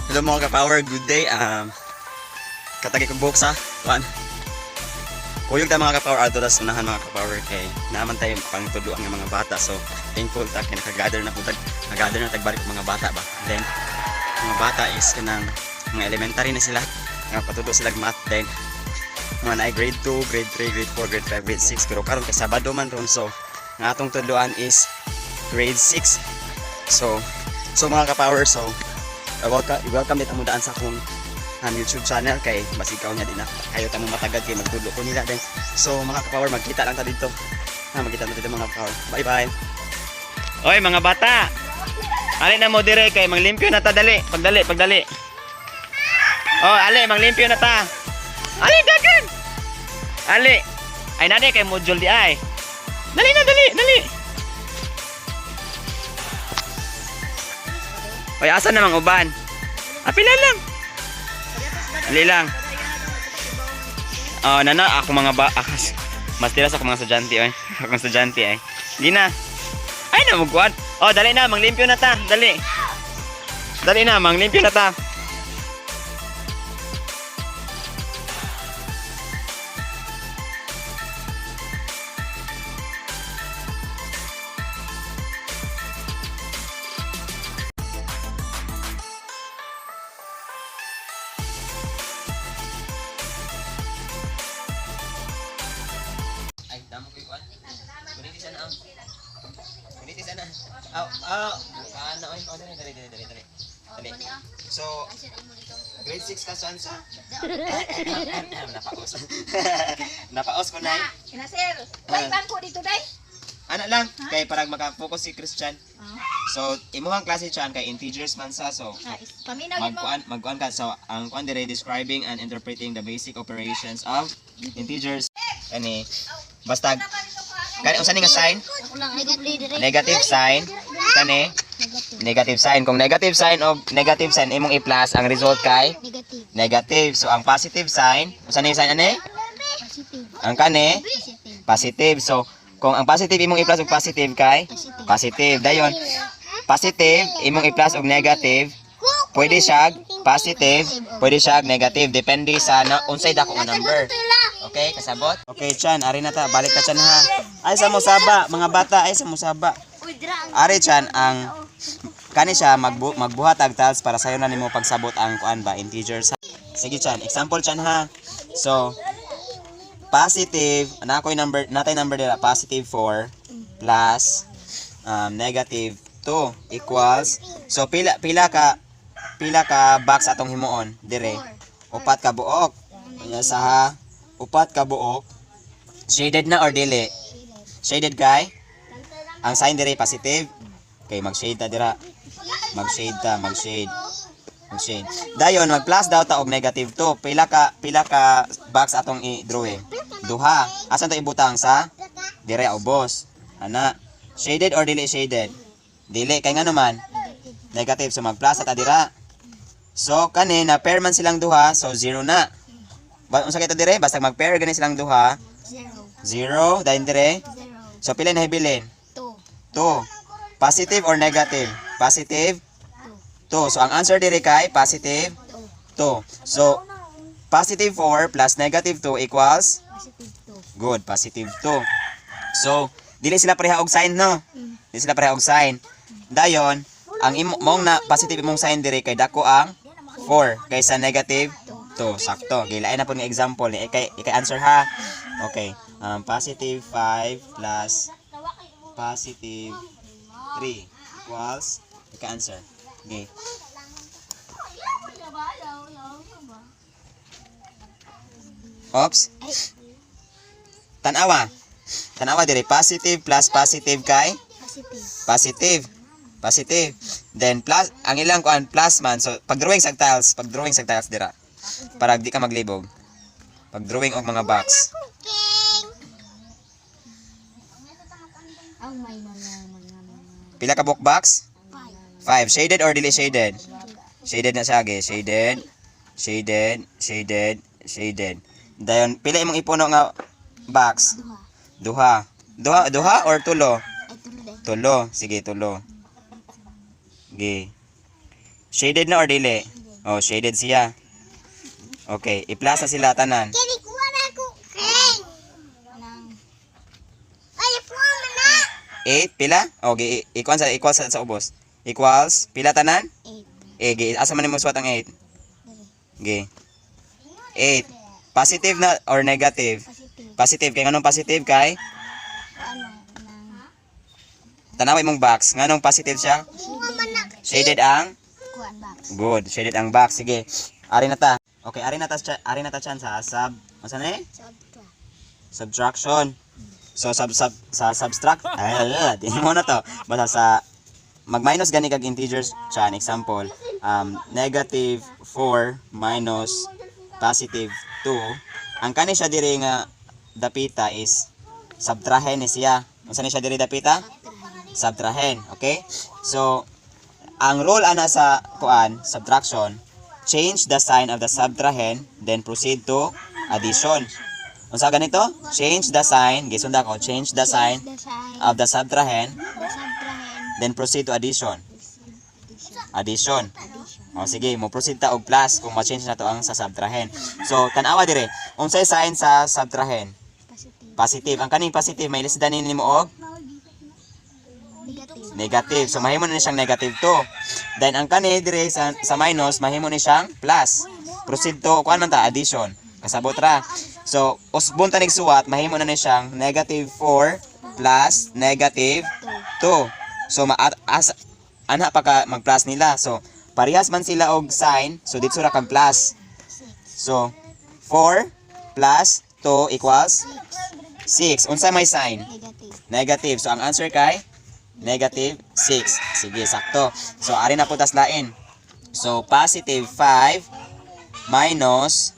Hello mga ka-power, good day. Katagi kong buhok sa kuan. Kuyog ta mga ka-power ato tas unahan mga ka-power kay naman tayo pang tuduan ng mga bata. So thankful ta kay naka-gather na putag, naka-gather na tagbalik mga bata ba. Then mga bata is kanang mga elementary na sila. Nga patudo sila math then mga na grade 2, grade 3, grade 4, grade 5, grade 6 pero karon kay Sabado man ron so nga atong tuduan is grade 6. So mga ka-power so welcome dito mo daan sa akong YouTube channel kay masikaw niya din na kayo tamang matagad kay magtulo ko nila din. So mga ka-power magkita lang ta dito. Magkita na dito mga ka-power. Bye bye. Oy mga bata. Ali na mo dire kay manglimpyo na ta dali. Pagdali. Oh, ali manglimpyo na ta. Ali dagan. Ali. Ay nani kay module di ay. Dali. Oy, asa namang uban? Apila lang. Ali lang. Oh, nana ako mga akas. Mas tiras ako mga estudyante oy. Ako estudyante ay. Di na. Ay na mugkuan. Oh, dali na manglimpyo na ta. Dali na manglimpyo na ta. Ay, damo ko kuan. Kuniti sana ang. Kuniti sana. Ano ay dali. So grade 6 ka saan sa? Napaos. Napaos ko na. Ina sir, may bangko dito day? Ana lang kay parang maka-focus si Christian. So imuhang klase chan kay integers man sa so Paminaw mo. magkuan ka so ang kuan dire describing and interpreting the basic operations of integers. Ani basta kani unsa ni nga sign? Negative sign. Kani negative sign. Kung negative sign o negative sign imong i-plus ang result kay negative. So ang positive sign, unsa ni sign ani? Ang kani positive. So kung ang positive imong i-plus og positive kay positive. Dayon positive imong i-plus og negative, pwede siya positive, pwede siya negative depende sa unsay dako nga number. Okay, kasabot? Okay, Chan, ari na ta, balik ka Chan ha. Ay sa musaba, mga bata, ay sa musaba. Ari Chan, ang kani siya magbuhat og tiles para sayo na nimo pagsabot ang kuan ba integers. Sige Chan, example Chan ha. So positive, natay number dira positive 4 plus negative 2 equals so pila ka box atong himuon dire. Upat ka buok. Anya sa upat ka buok. Shaded na or dili? Shaded kay ang sign dire positive. Okay, mag-shade ta dira. Mag-shade. Dayon mag-plus daw ta og negative 2. Pila ka box atong i-drawing? Duha. Asan ta ibutang sa dire ubos? Ana, shaded or dili shaded? Dili kay ngano man? Negative so mag-plus ta dira. So kani na pair man silang duha so 0 na. Unsa kay ta dire? Basta mag-pair gani silang duha. 0 dayon dire. So pila na hibilin? 2. Positive or negative? Positive 2. So ang answer dire kay positive 2. So positive 4 plus negative 2 equals good, positive 2. So dili sila pareha og sign no? Dili sila pareha og sign. Dayon ang imong na positive imong sign dire kay dako ang 4 kaysa negative 2. Sakto. Gilain na po ng example ni ikay answer ha. Okay. Positive 5 plus positive 3 equals ikay answer. Okay. Oops. Tanawa dire positive plus positive kay positive. Then plus ang ilang kuan plus man so pag-drawing sa tiles dira para di ka maglibog. Pag-drawing og mga box. Pila ka book box? 5. Shaded or dili shaded? Shaded na siya ge. Shaded. Dayon pila imong ipuno nga box? Duha or tulo? Tulo. Sige, tulo. Okay. Shaded na or dili? Oh, shaded siya. Okay, i-plus na sila tanan. Kini kuha na ako. Ay, puha man na. 8 pila? Okay, equal sa ubos. Equals pila tanan? 8. Asa man mo suwat ang 8? Okay. 8. Positive na or negative? Positive. Positive. Kaya nganong positive kay? Ano? Nang Tanaway mong box. Nganong positive siya? kuha man na. Shaded ang? Kuha box. Good. Shaded ang box. Sige. Ari na ta. Okay, ari na ta chan sa ano na eh? Subtra. Subtraction. So sa subtract. Di mo na to. Basta sa mag-minus gani kag integers chan. Example, negative 4 minus positive 2. Ang kani siya diri nga dapita is subtrahen ni siya. Unsa ni siya diri dapita? Subtrahen, okay? So ang rule ana sa kuan, subtraction, change the sign of the subtrahend, then proceed to addition. Unsa ganito? Change the sign, gisunda ko, change the sign The sign. of the subtrahend, The subtrahend. then proceed to addition. Addition. O sige, mo proceed ta og plus kung ma-change na to ang sa subtrahend. So tan-awa dire, unsay sign sa subtrahend? Positive. Positive. Ang kaning positive may less than nimo og Negative. negative. So mahimo na ni siyang negative 2. Then ang kani dire sa minus mahimo ni siyang plus. Proceed to kuan man ta addition. Kasabot ra. So usbon ta nig suwat mahimo na ni siyang negative 4 plus negative 2. So ana pa ka mag-plus nila. So parehas man sila og sign. So dito ra kang plus. So 4 plus 2 equals 6. Unsa may sign? Negative. Negative. So ang answer kay negative 6. Sige, sakto. So ari na putas lain. So positive 5 minus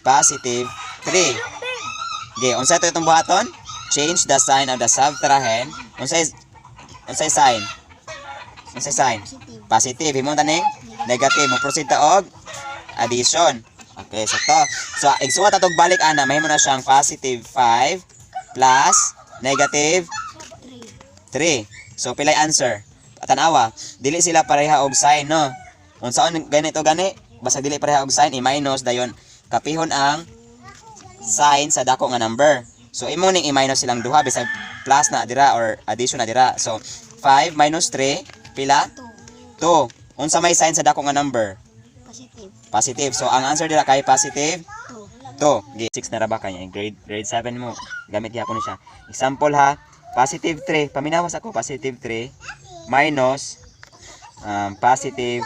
positive 3. Okay, unsa to itong buhaton? Change the sign of the subtrahend. Unsay sign? Unsay sign? Positive. Positive. Himong taning negative. Mo proceed ta og addition. Okay, sakto. So igsuwat atog balik ana, mahimo na siyang positive 5 plus negative 3. So pilay answer. Tanawa, dili sila pareha og sign, no? Unsaon ganito gani? Basta dili pareha og sign, i-minus dayon. Kapihon ang sign sa dako nga number. So imo ning i-minus silang duha bisag plus na dira or addition na dira. So 5 minus 3 pila? 2. Unsa may sign sa dako nga number? Positive. Positive. So ang answer dira kay positive 2. 2. 6 na ra ba kanya? Grade 7 mo. Gamit gyapon siya. Example ha. Positive 3. Paminawas ako. Positive 3 minus positive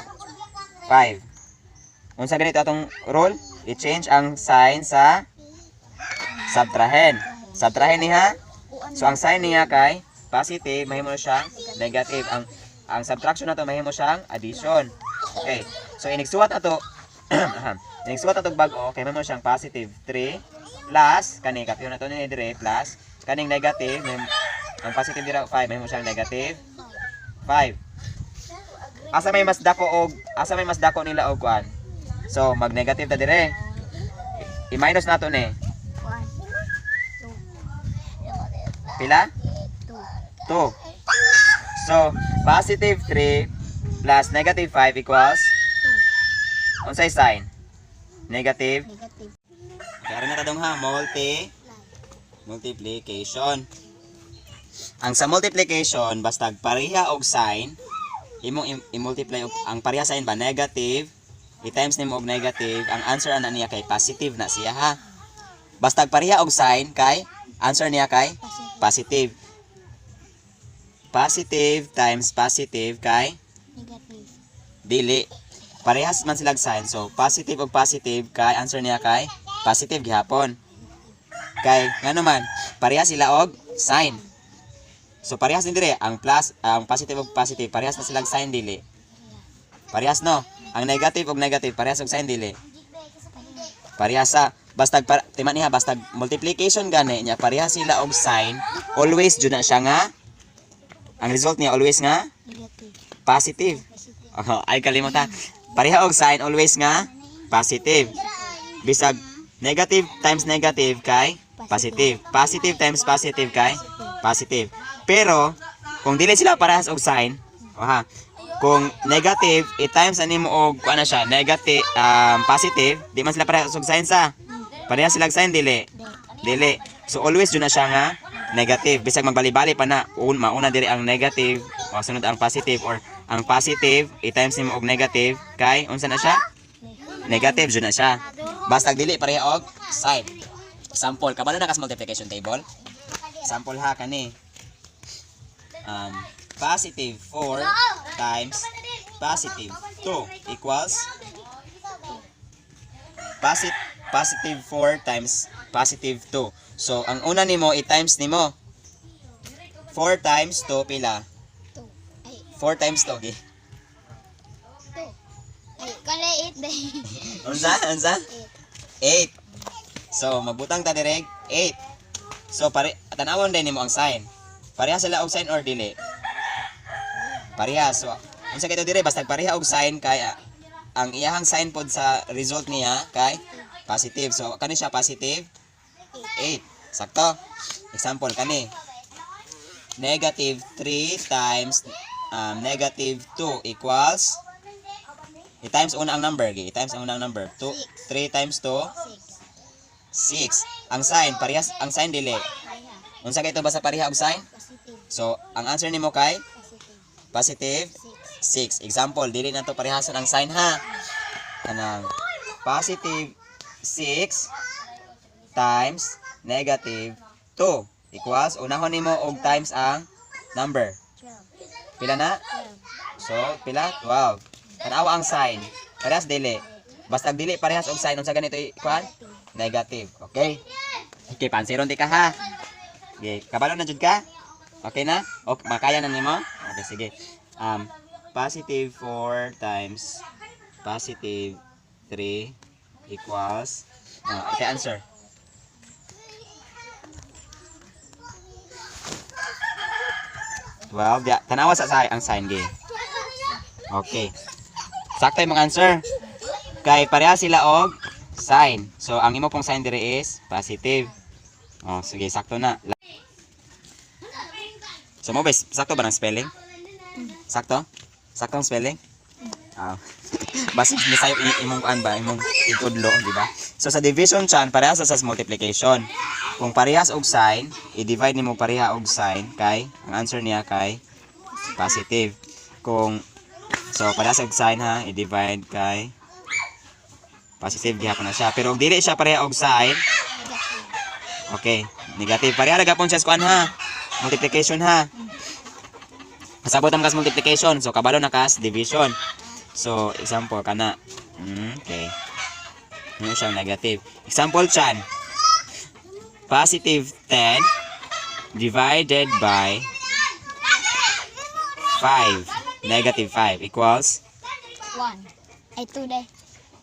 5. Unsa ganito atong rule? I-change ang sign sa subtrahend. Subtrahend niya. So ang sign niya kay positive, mahimo siyang negative. Ang subtraction nato mahimo siyang addition. Okay. So inigsuwat ato inigsuwat ato bag-o kay mahimo siyang positive 3 plus kani kapyo nato ni dire plus kaning negative ang positive dira 5 mahimo siyang negative 5. Asa may mas dako nila og kuan. So mag-negative ta dire. I-minus nato ni 1. 2. pila? 2. 2. So positive 3 plus negative 5 equals unsay sign? Negative. Negative. Kaya rin na tadong ha, multiplication. Ang sa multiplication, basta pareha og sign, imong i-multiply ang pareha sign ba negative, i-times nimo og negative, ang answer ana niya kay positive na siya ha. Basta pareha og sign kay answer niya kay positive. Positive times positive kay Negative. dili. Parehas man silang sign. So positive og positive kay answer niya kay positive gihapon. Kay ngano man, parehas sila og sign. So parehas din dire ang plus, ang positive ug positive, parehas na silang sign dili. Parehas no. Ang negative ug negative parehas og sign dili. Parehas sa basta timan niya basta multiplication gani nya parehas sila og sign, always jud na siya nga ang result niya always nga Negative. positive. Ay kalimutan. Pareha og sign always nga positive. Bisag negative times negative kay positive. Positive times positive kay positive. Pero kung dili sila parehas og sign, Kung negative, i-times ani mo og kuan na siya, negative, positive, di man sila parehas og sign sa. Parehas sila og sign dili. Dili. So always yun na siya nga negative. Bisag magbali-bali pa na, mauna diri ang negative, o sunod ang positive, or ang positive, i-times nimo og negative, kay unsa na siya? Negative yun na siya. Basta dili pareha og sign. Example, kabalo na kas multiplication table. Example ha kani. Positive 4 times positive 2 equals positive 4 times positive 2. So, ang una nimo i-times nimo 4 times 2 pila? 4 times 2, okay? Ay, kala 8 day. Unsa? 8. So, magbutang ta direk 8. So, tanawon din nimo ang sign. Pareha sila og sign or dili? Pareha. So, unsa kay to dire basta pareha og sign kay ang iyahang sign pod sa result niya kay positive. So, kani siya positive 8. Sakto. Example kani. Negative 3 times negative 2 equals i-times una ang number. I-times ang unang number. 3 times 2 6. Ang sign parehas ang sign dili. Unsa kay to basta pareha og sign? Positive. So, ang answer nimo kay Positive. positive 6. Example, dili na to parehasan ang sign ha. Kanang positive 6 times negative 2 equals unahon nimo og times ang number. 12. Pila na? 12. So, pila? 12. Tanawa ang sign. Parehas dili. Basta dili parehas og sign unsa ganito ikuan? Negative. Okay? Okay, pansiron di ka ha. Okay, kabalo na jud ka? Okay na? O makaya na nimo? Okay, sige. Positive 4 times positive 3 equals okay, answer. Well, tanawa sa ang sign gi. Okay. Sakto yung mga answer. Kay pareha sila og sign. So, ang imo pong sign dire is positive. Oh, sige, sakto na. So, mo bes, sakto ba ng spelling? Sakto? Sakto ang spelling? Basta misayo imong kan ba, imong itudlo, di ba? So, sa division chan, parehas sa multiplication. Kung parehas og sign, i-divide nimo pareha og sign kay ang answer niya kay positive. Kung parehas og sign ha, i-divide kay positive gihapon na siya. Pero kung dili siya pareha og sign, okay, negative. Pareha ra gapon siya sa kuan ha. Multiplication ha. Kasabot ang kas multiplication. So kabalo na kas division. So example kana. Okay. Ano siyang negative. Example chan. Positive 10 divided by 5. Negative 5 equals 1. Ay, 2 day.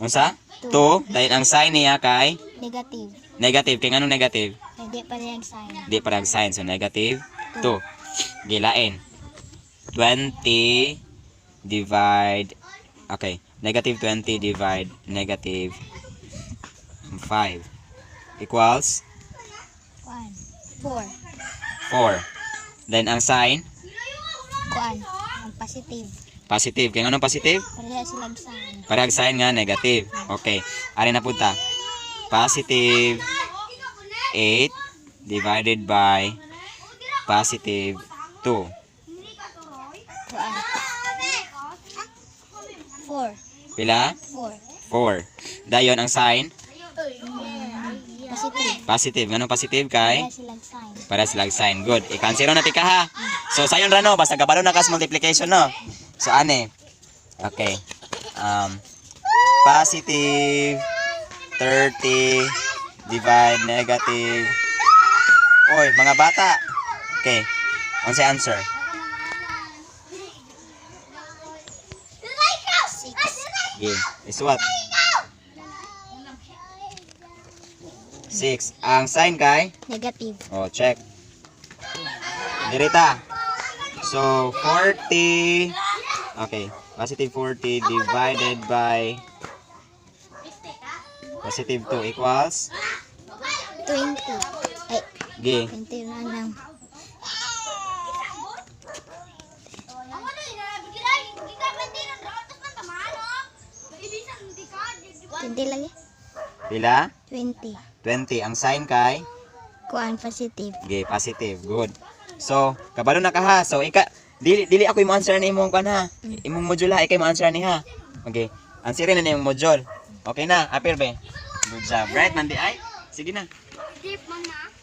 unsa? 2. Dahil ang sign niya kay Negative. negative. Kaya anong negative? Hindi pa rin ang sign. Di parang sign. So, negative 2. Gilain. 20 divide, okay, negative 20 divide negative 5 equals 1. 4. 4. Then, ang sign, Kuan. Ang positive. positive. Kaya anong positive? Pareha silang sign. Parang sign nga, negative. Okay. Ari na punta. Positive 8 divided by positive 2. Kuan. 4. Pila? 4. 4. Dayon ang sign, Positive. positive. Ganong positive kay? Pareha silang sign. Para silang sign. Good. I-cancel na tika ha. So, sayon rano. Basta kabalo na kas multiplication, no? So, ane. Okay. Positive 30 divide negative. Oy, mga bata. Okay. Ano sa answer? 6. Okay. Is what? 6. Ang sign kay? Negative. Oh, check. Dirita. So, 40. Okay. Positive 40 divided by positive 2 equals 20. Ay, G. 20 na lang. 20 lagi. Pila? 20. 20. Ang sign kay? Kuan positive. Okay, positive. Good. So, kabalo na ka ha. So, dili ako yung answer ni imong kan ha. Imong module ha, ikay mo answer ni ha. Okay. Answerin na yung module. Okay na, apir be. Good job. Right, man di ay? Sige na. Deep man na.